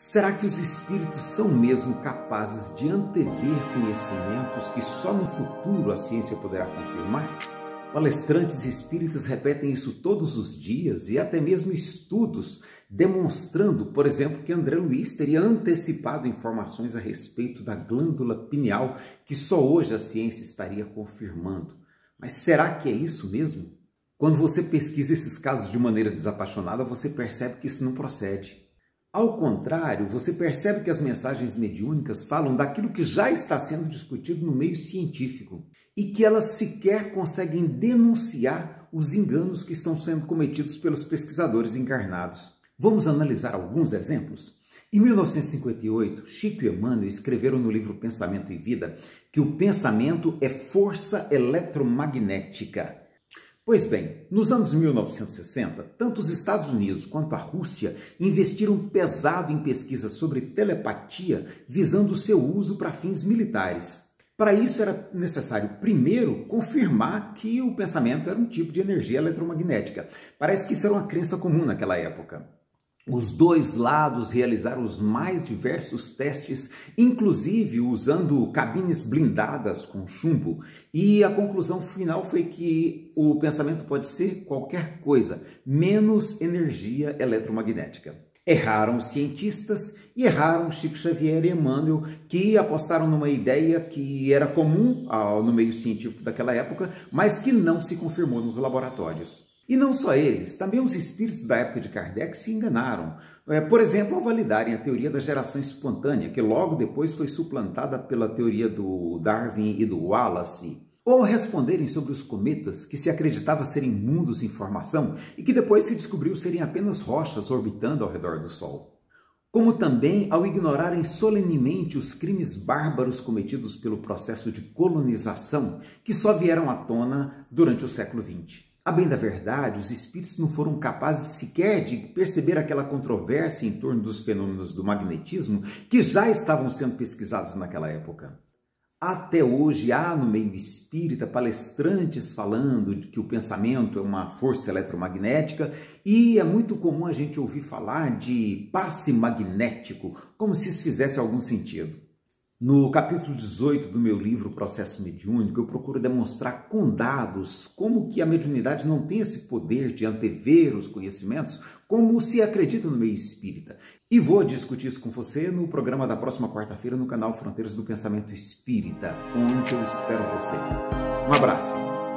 Será que os espíritos são mesmo capazes de antever conhecimentos que só no futuro a ciência poderá confirmar? Palestrantes espíritas repetem isso todos os dias e até mesmo estudos demonstrando, por exemplo, que André Luiz teria antecipado informações a respeito da glândula pineal que só hoje a ciência estaria confirmando. Mas será que é isso mesmo? Quando você pesquisa esses casos de maneira desapaixonada, você percebe que isso não procede. Ao contrário, você percebe que as mensagens mediúnicas falam daquilo que já está sendo discutido no meio científico e que elas sequer conseguem denunciar os enganos que estão sendo cometidos pelos pesquisadores encarnados. Vamos analisar alguns exemplos? Em 1958, Chico e Emmanuel escreveram no livro Pensamento e Vida que o pensamento é força eletromagnética. Pois bem, nos anos 1960, tanto os Estados Unidos quanto a Rússia investiram pesado em pesquisas sobre telepatia, visando seu uso para fins militares. Para isso era necessário, primeiro, confirmar que o pensamento era um tipo de energia eletromagnética. Parece que isso era uma crença comum naquela época. Os dois lados realizaram os mais diversos testes, inclusive usando cabines blindadas com chumbo, e a conclusão final foi que o pensamento pode ser qualquer coisa, menos energia eletromagnética. Erraram os cientistas e erraram Chico Xavier e Emmanuel, que apostaram numa ideia que era comum no meio científico daquela época, mas que não se confirmou nos laboratórios. E não só eles, também os espíritos da época de Kardec se enganaram. Por exemplo, ao validarem a teoria da geração espontânea, que logo depois foi suplantada pela teoria do Darwin e do Wallace. Ou responderem sobre os cometas, que se acreditava serem mundos em formação e que depois se descobriu serem apenas rochas orbitando ao redor do Sol. Como também ao ignorarem solenemente os crimes bárbaros cometidos pelo processo de colonização, que só vieram à tona durante o século XX. A bem da verdade, os espíritos não foram capazes sequer de perceber aquela controvérsia em torno dos fenômenos do magnetismo que já estavam sendo pesquisados naquela época. Até hoje há no meio espírita palestrantes falando de que o pensamento é uma força eletromagnética e é muito comum a gente ouvir falar de passe magnético, como se isso fizesse algum sentido. No capítulo 18 do meu livro Processo Mediúnico, eu procuro demonstrar com dados como que a mediunidade não tem esse poder de antever os conhecimentos, como se acredita no meio espírita. E vou discutir isso com você no programa da próxima quarta-feira no canal Fronteiras do Pensamento Espírita, onde eu espero você. Um abraço!